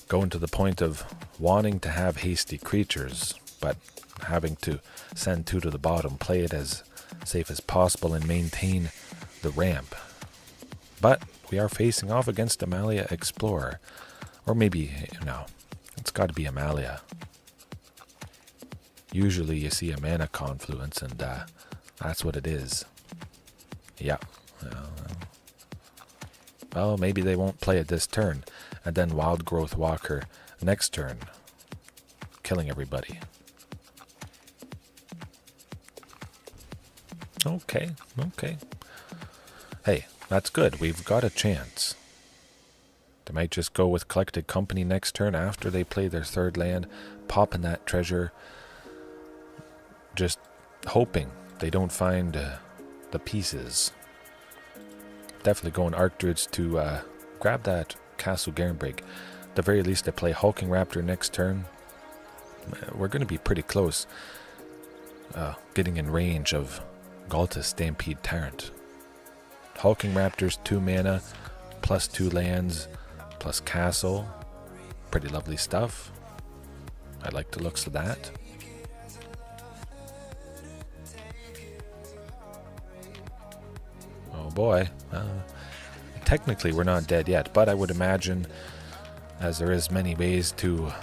Speaker 1: Going to the point of wanting to have hasty creatures, but having to send 2 to the bottom, play it as safe as possible, and maintain the ramp. But we are facing off against Amalia Explorer. Or maybe, It's got to be Amalia. Usually you see a mana confluence, and that's what it is. Yeah. Well, maybe they won't play it this turn, and then Wild Growth Walker next turn, killing everybody. Okay. Hey, that's good. We've got a chance. They might just go with Collected Company next turn after they play their third land, popping that treasure, just hoping they don't find the pieces. Definitely going Archdruids to grab that Castle Garenbrig. At the very least, they play Hulking Raptor next turn. We're going to be pretty close, getting in range of Ghalta's Stampede Tyrant. Hulking Raptor's 2 mana, plus 2 lands, plus castle. Pretty lovely stuff. I like the looks of that. Oh boy. Technically we're not dead yet, but I would imagine, as there is many ways to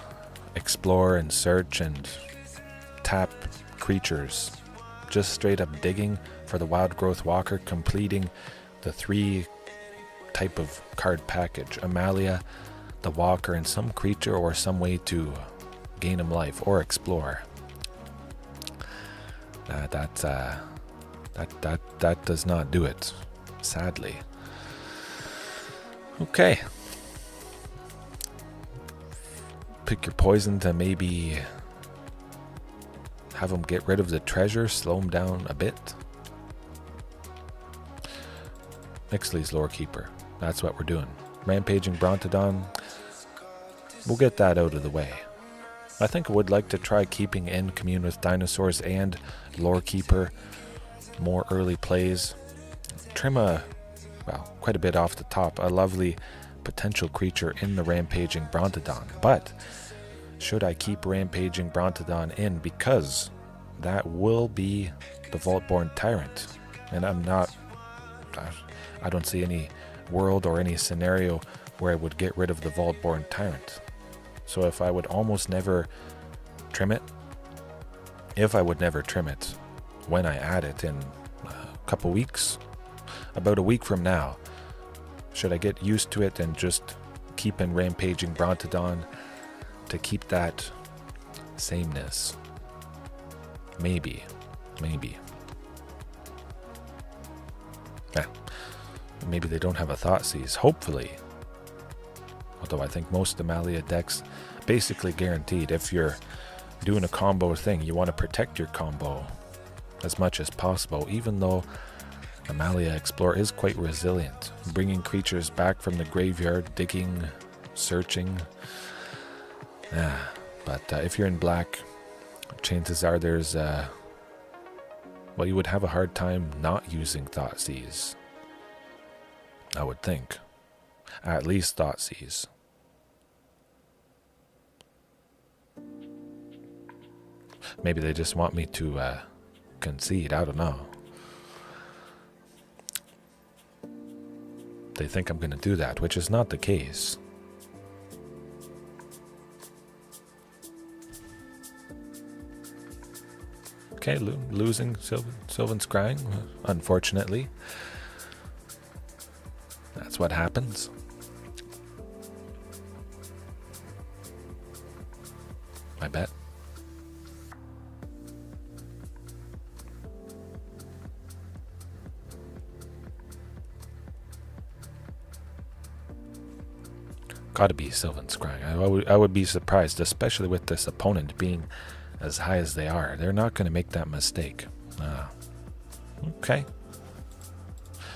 Speaker 1: explore and search and tap creatures, just straight up digging for the Wild Growth Walker, completing the 3 type of card package: Amalia, the Walker, and some creature or some way to gain him life or explore. That does not do it, sadly. Okay. Pick your poison to maybe have him get rid of the treasure, slow him down a bit. Ixtli's Lorekeeper. That's what we're doing. Rampaging Brontodon. We'll get that out of the way. I think I would like to try keeping in Commune with Dinosaurs and Lorekeeper. More early plays. Trim quite a bit off the top. A lovely potential creature in the Rampaging Brontodon. But should I keep Rampaging Brontodon in? Because that will be the Vaultborn Tyrant. And I don't see any world or any scenario where I would get rid of the Vaultborn Tyrant. So if I would almost never trim it, when I add it in a couple weeks, about a week from now, should I get used to it and just keep in Rampaging Brontodon to keep that sameness? Maybe. Maybe they don't have a Thoughtseize, hopefully. Although I think most Amalia decks basically guaranteed, if you're doing a combo thing, you want to protect your combo as much as possible, even though Amalia Explore is quite resilient, bringing creatures back from the graveyard, digging, searching. But if you're in black, chances are there's you would have a hard time not using Thoughtseize, I would think. At least Thoughtseize. Maybe they just want me to concede, I don't know. They think I'm going to do that, which is not the case. Okay, losing Sylvan Scrying, unfortunately. That's what happens. I bet. Gotta be Sylvan Scrying. I would be surprised, especially with this opponent being as high as they are. They're not going to make that mistake. Okay.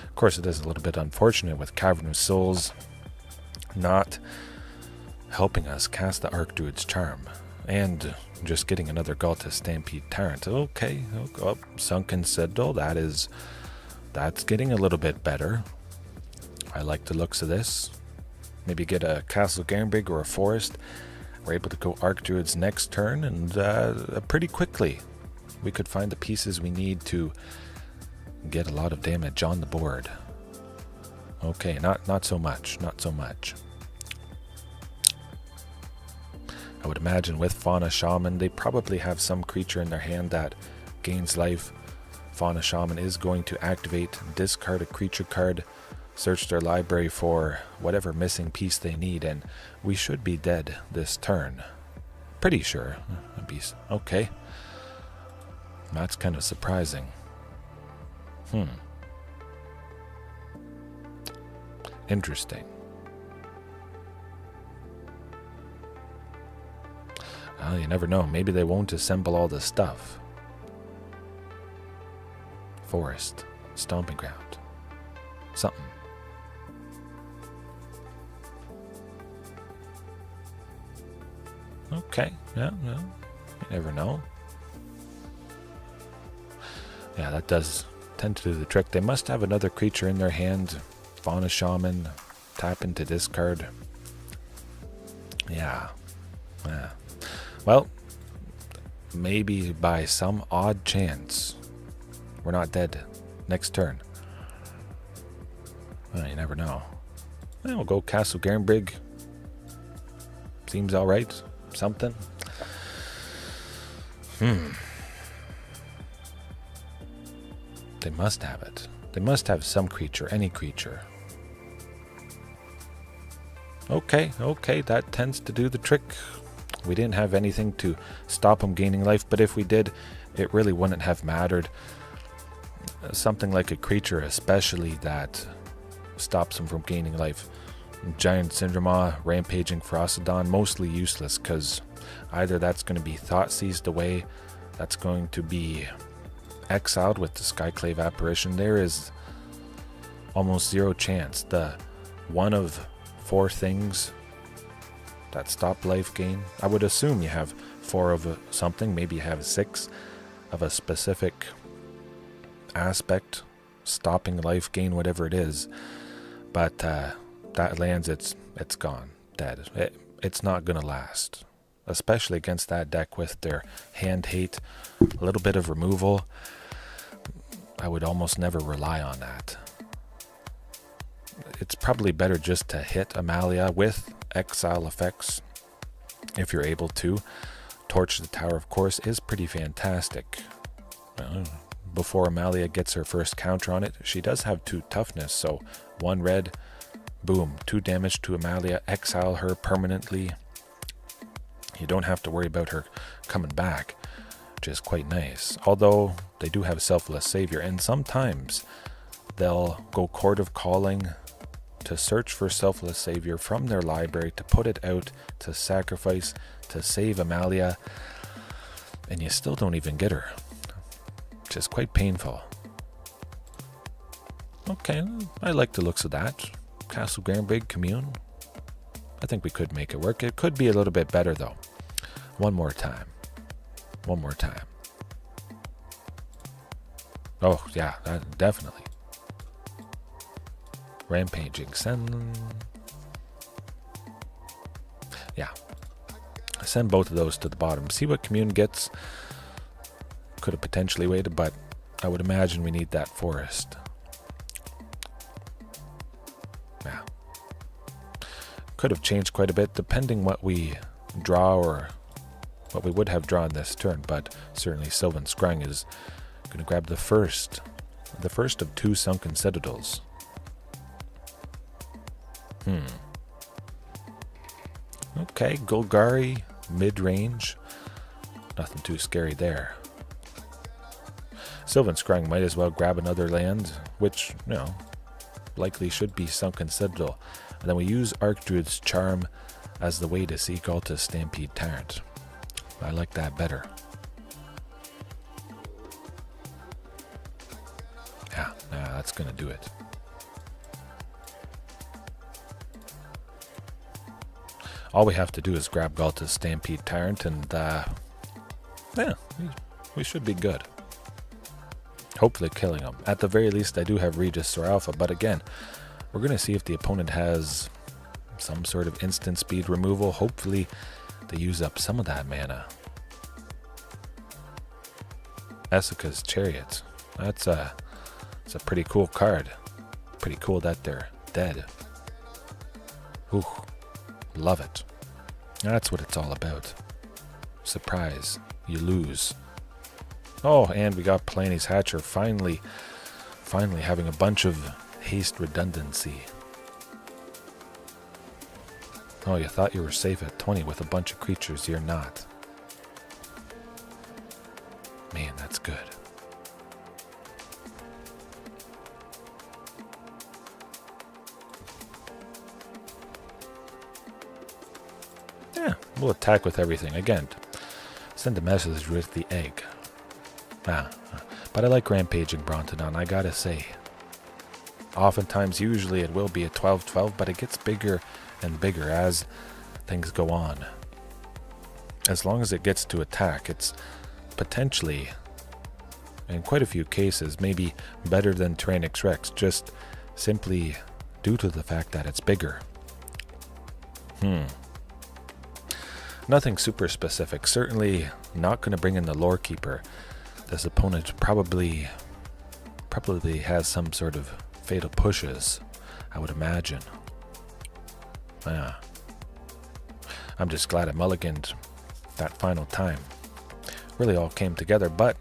Speaker 1: Of course, it is a little bit unfortunate with Cavern of Souls not helping us cast the Archdruid's Charm and just getting another Ghalta Stampede Tyrant. Okay. Sunken Citadel. That's getting a little bit better. I like the looks of this. Maybe get a Castle Garenbrig or a Forest. We're able to go Archdruids next turn, and pretty quickly we could find the pieces we need to get a lot of damage on the board. Okay, not so much. I would imagine with Fauna Shaman, they probably have some creature in their hand that gains life. Fauna Shaman is going to activate, discard a creature card, search their library for whatever missing piece they need, and we should be dead this turn. Pretty sure. Okay. That's kind of surprising. Interesting. Well, you never know. Maybe they won't assemble all the stuff. Forest. Stomping Ground. Something. Okay. Yeah, you never know. Yeah, that does tend to do the trick. They must have another creature in their hand. Fauna Shaman. Tap into discard. Yeah. Well, maybe by some odd chance, we're not dead next turn. Well, you never know. Well, we'll go Castle Garenbrig. Seems alright. Something. They must have it. They must have some creature, any creature. Okay, that tends to do the trick. We didn't have anything to stop him gaining life, but if we did, it really wouldn't have mattered. Something like a creature especially that stops him from gaining life. Giant Cindermaw, Rampaging Frostodon, mostly useless because either that's going to be Thought Seized away, that's going to be exiled with the Skyclave Apparition. There is almost zero chance. The one of 4 things that stop life gain. I would assume you have 4 of something, maybe you have 6 of a specific aspect, stopping life gain, whatever it is. But that lands, it's gone, dead. It's not going to last, especially against that deck with their hand hate, a little bit of removal. I would almost never rely on that. It's probably better just to hit Amalia with exile effects if you're able to. Torch the Tower, of course, is pretty fantastic. Before Amalia gets her first counter on it, she does have 2 toughness, so 1 red, boom, 2 damage to Amalia, exile her permanently. You don't have to worry about her coming back, which is quite nice. Although they do have Selfless Savior, and sometimes they'll go Court of Calling to search for Selfless Savior from their library, to put it out, to sacrifice, to save Amalia, and you still don't even get her, which is quite painful. Okay, I like the looks of that. Castle Garenbrig, Commune. I think we could make it work. It could be a little bit better though. One more time. Oh yeah, definitely. Rampaging, yeah, send both of those to the bottom. See what Commune gets. Could have potentially waited, but I would imagine we need that forest. Yeah, could have changed quite a bit depending what we draw or what we would have drawn this turn, but certainly Sylvan Scrying is going to grab the first of 2 Sunken Citadels. Okay, Golgari Midrange. Nothing too scary there. Sylvan Scrying might as well grab another land, which, likely should be Sunken Citadel. And then we use Archdruid's Charm as the way to see Ghalta's Stampede Tyrant. I like that better. Yeah, that's going to do it. All we have to do is grab Ghalta's Stampede Tyrant, and we should be good. Hopefully killing him. At the very least, I do have Regisaur Alpha, but again, we're going to see if the opponent has some sort of instant speed removal. Hopefully, they use up some of that mana. Essica's Chariot. It's a pretty cool card. Pretty cool that they're dead. Ooh. Love it. That's what it's all about. Surprise. You lose. Oh, and we got Palani's Hatcher finally having a bunch of haste redundancy. Oh, you thought you were safe at 20 with a bunch of creatures. You're not. Man, that's good. Yeah, we'll attack with everything. Again, send a message with the egg. But I like rampaging Brontodon, I gotta say. Oftentimes, usually it will be a 12-12, but it gets bigger and bigger as things go on. As long as it gets to attack, it's potentially, in quite a few cases, maybe better than Tyrannix Rex, just simply due to the fact that it's bigger. Nothing super specific. Certainly not going to bring in the Lore Keeper. This opponent probably has some sort of fatal pushes, I would imagine. I'm just glad I mulliganed that final time. Really all came together, but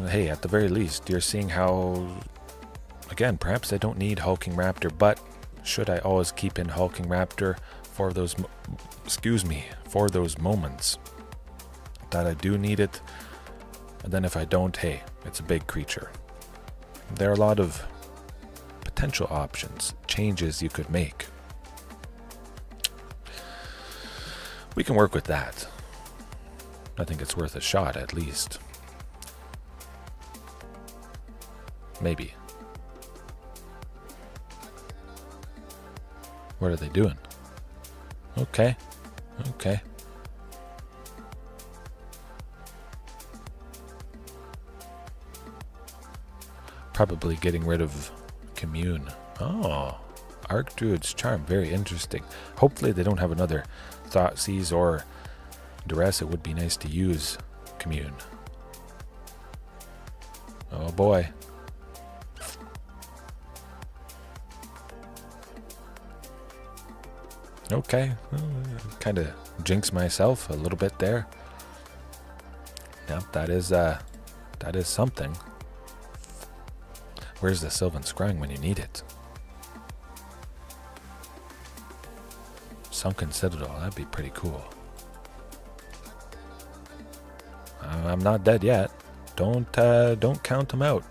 Speaker 1: hey, at the very least, you're seeing how, again, perhaps I don't need Hulking Raptor, but should I always keep in Hulking Raptor for those, for those moments that I do need it? And then if I don't, hey, it's a big creature. There are a lot of potential options, changes you could make. We can work with that. I think it's worth a shot, at least. Maybe. What are they doing? Okay. Probably getting rid of Commune. Oh, Archdruid's Charm. Very interesting. Hopefully they don't have another Thoughtseize or Duress. It would be nice to use Commune. Oh boy. Okay. Kind of jinx myself a little bit there. Yep, that is something. Where's the Sylvan Scrying when you need it? Sunken Citadel, that'd be pretty cool. I'm not dead yet. Don't count them out.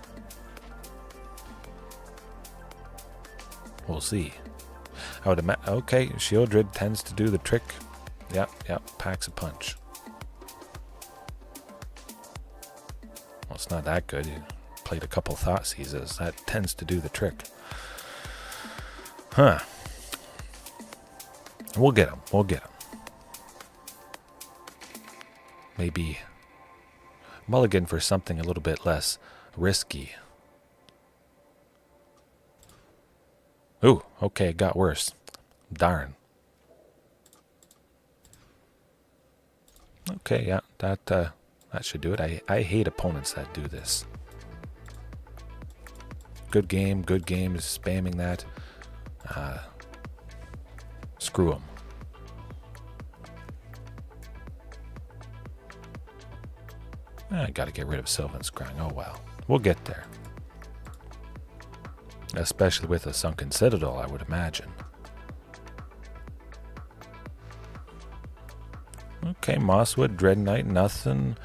Speaker 1: We'll see. I would imagine. Okay, Shieldred tends to do the trick. Yep, packs a punch. Well, it's not that good. You played a couple Thoughtseizes. That tends to do the trick. Huh. We'll get him. Maybe mulligan for something a little bit less risky. Ooh, okay, it got worse. Darn. Okay, yeah, that should do it. I hate opponents that do this. Good game is spamming that. Screw them. I gotta get rid of Sylvan Scrying. Oh well. We'll get there. Especially with a Sunken Citadel, I would imagine. Okay, Mosswood, Dread Knight, nothing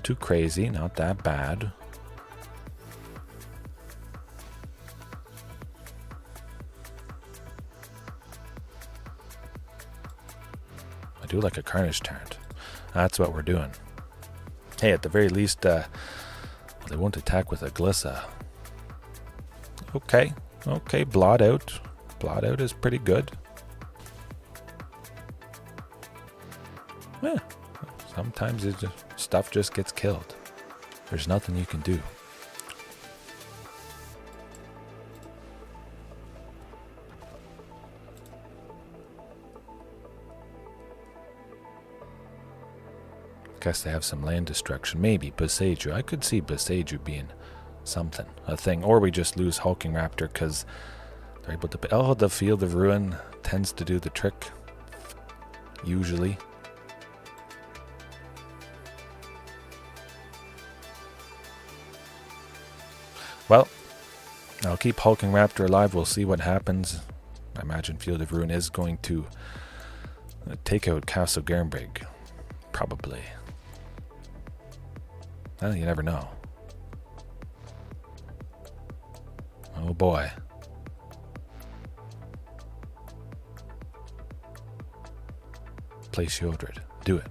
Speaker 1: too crazy, not that bad. I do like a Carnage Tyrant. That's what we're doing. Hey, at the very least, they won't attack with a Glissa. Okay, Blot Out. Blot Out is pretty good. Yeah, sometimes stuff just gets killed. There's nothing you can do. Guess they have some land destruction. Maybe Boseiju. I could see Boseiju being something, a thing. Or we just lose Hulking Raptor because they're able to... Oh, the Field of Ruin tends to do the trick. usually. Well, I'll keep Hulking Raptor alive. We'll see what happens. I imagine Field of Ruin is going to take out Castle Garenbrig. Probably. Well, you never know. Oh boy. Play Shieldred. Do it.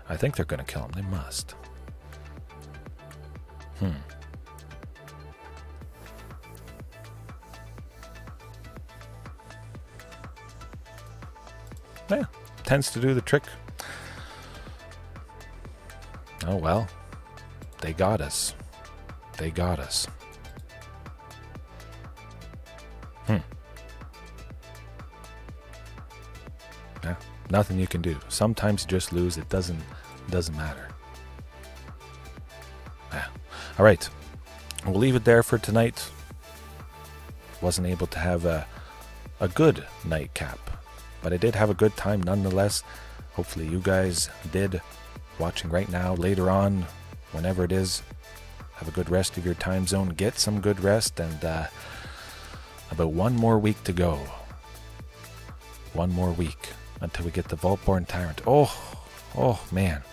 Speaker 1: I think they're going to kill him. They must. Yeah, tends to do the trick. Oh well. They got us. They got us. Yeah, nothing you can do. Sometimes you just lose. It doesn't matter. Yeah. All right. We'll leave it there for tonight. Wasn't able to have a good nightcap, but I did have a good time nonetheless. Hopefully you guys did. Watching right now, later on, whenever it is, have a good rest of your time zone. Get some good rest, and about one more week to go. One more week until we get the Vaultborn Tyrant. Oh man.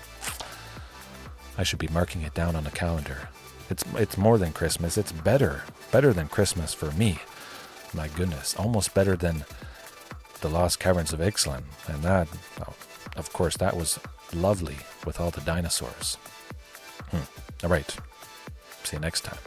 Speaker 1: I should be marking it down on the calendar. It's more than Christmas. It's better than Christmas for me. My goodness, almost better than the Lost Caverns of Ixalan. And that, of course, that was lovely with all the dinosaurs. All right. See you next time.